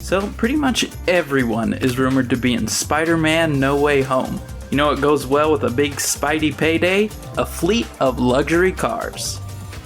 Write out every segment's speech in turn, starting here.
So pretty much everyone is rumored to be in Spider-Man No Way Home. You know what goes well with a big Spidey payday? A fleet of luxury cars.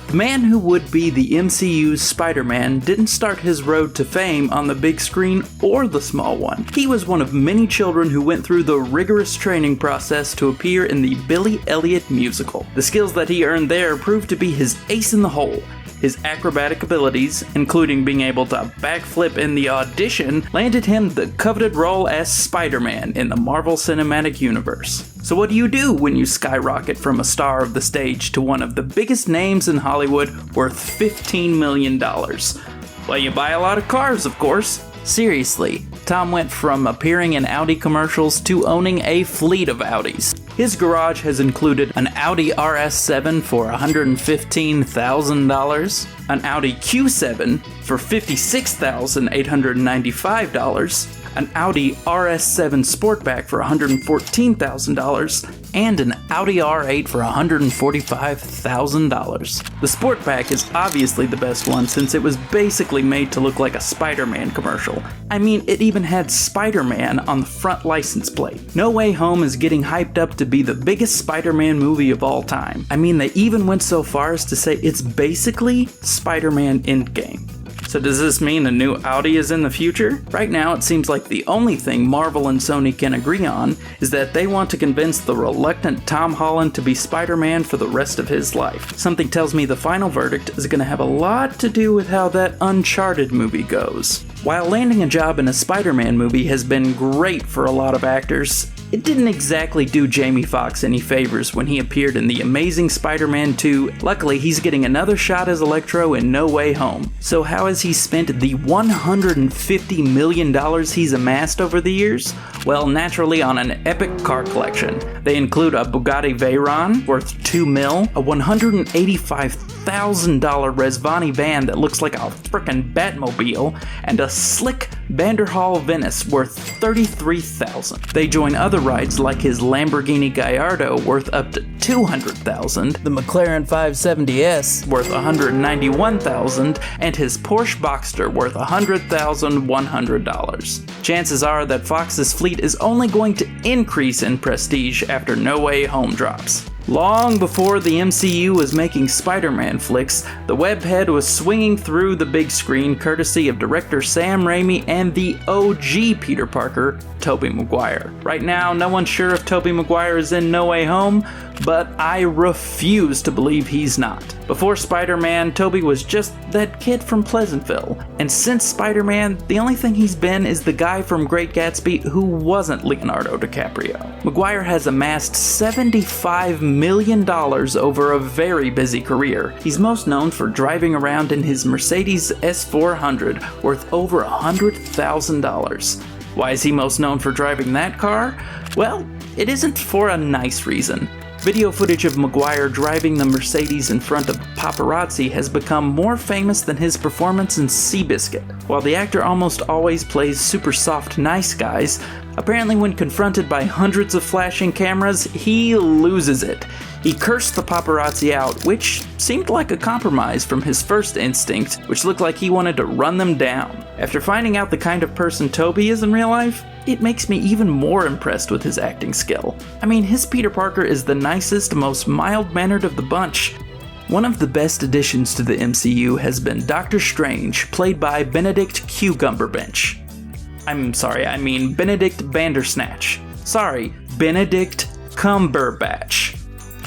The man who would be the MCU's Spider-Man didn't start his road to fame on the big screen or the small one. He was one of many children who went through the rigorous training process to appear in the Billy Elliot musical. The skills that he earned there proved to be his ace in the hole. His acrobatic abilities, including being able to backflip in the audition, landed him the coveted role as Spider-Man in the Marvel Cinematic Universe. So what do you do when you skyrocket from a star of the stage to one of the biggest names in Hollywood worth $15 million? Well, you buy a lot of cars, of course. Seriously, Tom went from appearing in Audi commercials to owning a fleet of Audis. His garage has included an Audi RS7 for $115,000, an Audi Q7 for $56,895, an Audi RS7 Sportback for $114,000, and an Audi R8 for $145,000. The Sportback is obviously the best one since it was basically made to look like a Spider-Man commercial. I mean, it even had Spider-Man on the front license plate. No Way Home is getting hyped up to be the biggest Spider-Man movie of all time. I mean, they even went so far as to say it's basically Spider-Man Endgame. So does this mean a new Audi is in the future? Right now, it seems like the only thing Marvel and Sony can agree on is that they want to convince the reluctant Tom Holland to be Spider-Man for the rest of his life. Something tells me the final verdict is going to have a lot to do with how that Uncharted movie goes. While landing a job in a Spider-Man movie has been great for a lot of actors, it didn't exactly do Jamie Foxx any favors when he appeared in The Amazing Spider-Man 2. Luckily, he's getting another shot as Electro in No Way Home. So how has he spent the $150 million he's amassed over the years? Well, naturally on an epic car collection. They include a Bugatti Veyron worth $2 million, a $185,000 Resvani van that looks like a frickin' Batmobile, and a slick Vanderhall Venice worth $33,000. They join other rides like his Lamborghini Gallardo worth up to $200,000, the McLaren 570S worth $191,000, and his Porsche Boxster worth $100,100. Chances are that Fox's fleet is only going to increase in prestige after No Way Home drops. Long before the MCU was making Spider-Man flicks, the webhead was swinging through the big screen courtesy of director Sam Raimi and the OG Peter Parker, Tobey Maguire. Right now, no one's sure if Tobey Maguire is in No Way Home, but I refuse to believe he's not. Before Spider-Man, Tobey was just that kid from Pleasantville, and since Spider-Man, the only thing he's been is the guy from Great Gatsby who wasn't Leonardo DiCaprio. Maguire has amassed $75 million over a very busy career. He's most known for driving around in his Mercedes S400 worth over $100,000. Why is he most known for driving that car? Well, it isn't for a nice reason. Video footage of Maguire driving the Mercedes in front of paparazzi has become more famous than his performance in Seabiscuit. While the actor almost always plays super soft nice guys, apparently when confronted by hundreds of flashing cameras, he loses it. He cursed the paparazzi out, which seemed like a compromise from his first instinct, which looked like he wanted to run them down. After finding out the kind of person Tobey is in real life, it makes me even more impressed with his acting skill. I mean, his Peter Parker is the nicest, most mild-mannered of the bunch. One of the best additions to the MCU has been Doctor Strange, played by Benedict Cumberbatch. Benedict Bandersnatch. Benedict Cumberbatch.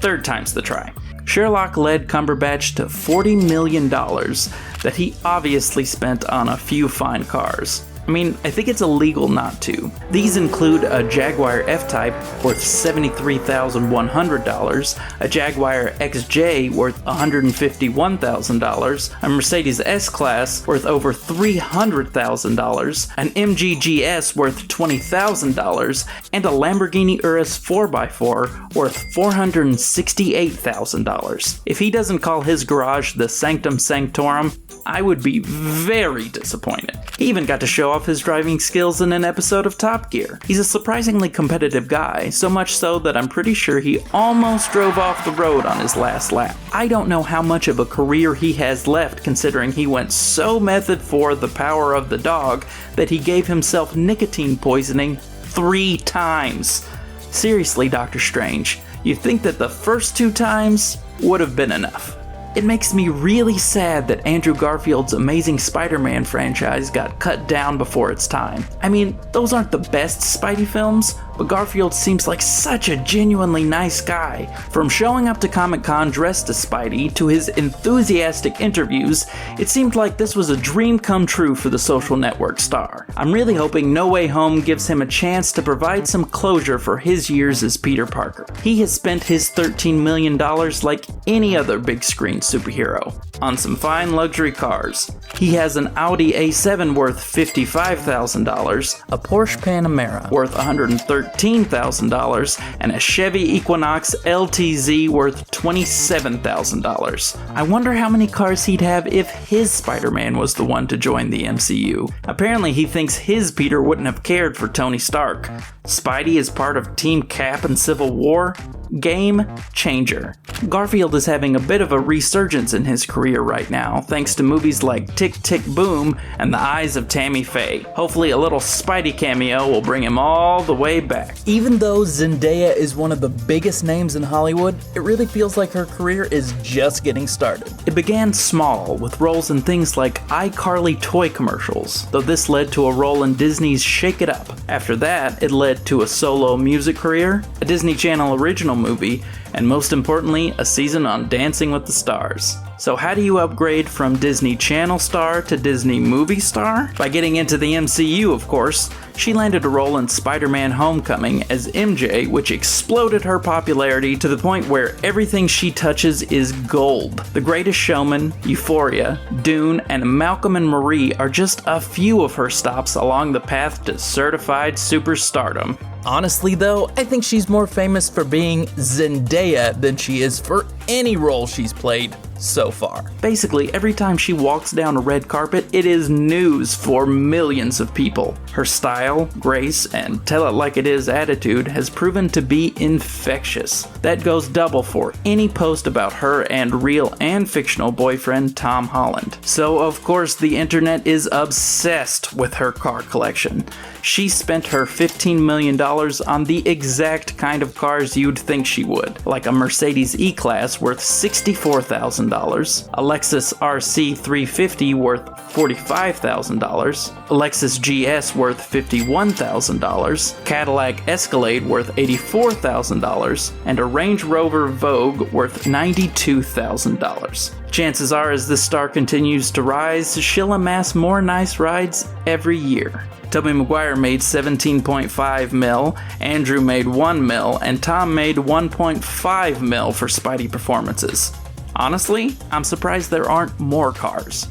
Third time's the try. Sherlock led Cumberbatch to $40 million that he obviously spent on a few fine cars. I think it's illegal not to. These include a Jaguar F-Type worth $73,100, a Jaguar XJ worth $151,000, a Mercedes S-Class worth over $300,000, an MG GS worth $20,000, and a Lamborghini Urus 4x4 worth $468,000. If he doesn't call his garage the Sanctum Sanctorum, I would be very disappointed. He even got to show off his driving skills in an episode of Top Gear. He's a surprisingly competitive guy, so much so that I'm pretty sure he almost drove off the road on his last lap. I don't know how much of a career he has left, considering he went so method for the power of the dog that he gave himself nicotine poisoning 3 times. Seriously, Doctor Strange, you'd think that the first 2 times would have been enough. It makes me really sad that Andrew Garfield's Amazing Spider-Man franchise got cut down before its time. I mean, those aren't the best Spidey films, but Garfield seems like such a genuinely nice guy. From showing up to Comic-Con dressed as Spidey to his enthusiastic interviews, it seemed like this was a dream come true for the Social Network star. I'm really hoping No Way Home gives him a chance to provide some closure for his years as Peter Parker. He has spent his $13 million like any other big screen superhero, on some fine luxury cars. He has an Audi A7 worth $55,000, a Porsche Panamera worth $113,000, and a Chevy Equinox LTZ worth $27,000. I wonder how many cars he'd have if his Spider-Man was the one to join the MCU. Apparently he thinks his Peter wouldn't have cared for Tony Stark. Spidey is part of Team Cap in Civil War? Game changer. Garfield is having a bit of a resurgence in his career right now, thanks to movies like Tick Tick Boom and The Eyes of Tammy Faye. Hopefully a little Spidey cameo will bring him all the way back. Even though Zendaya is one of the biggest names in Hollywood, it really feels like her career is just getting started. It began small, with roles in things like iCarly toy commercials, though this led to a role in Disney's Shake It Up. After that, it led to a solo music career, a Disney Channel original movie, and most importantly, a season on Dancing with the Stars. So how do you upgrade from Disney Channel star to Disney movie star? By getting into the MCU, of course. She landed a role in Spider-Man Homecoming as MJ, which exploded her popularity to the point where everything she touches is gold. The Greatest Showman, Euphoria, Dune, and Malcolm and Marie are just a few of her stops along the path to certified superstardom. Honestly though, I think she's more famous for being Zendaya than she is for any role she's played so far. Basically, every time she walks down a red carpet, it is news for millions of people. Her style, grace, and tell it like it is attitude has proven to be infectious. That goes double for any post about her and real and fictional boyfriend Tom Holland. So of course the internet is obsessed with her car collection. She spent her $15 million on the exact kind of cars you'd think she would, like a Mercedes E-Class worth $64,000, a Lexus RC 350 worth $45,000, a Lexus GS worth $51,000, Cadillac Escalade worth $84,000, and a Range Rover Vogue worth $92,000. Chances are, as this star continues to rise, she'll amass more nice rides every year. Tobey Maguire made $17.5 mil, Andrew made $1 mil, and Tom made $1.5 mil for Spidey performances. Honestly, I'm surprised there aren't more cars.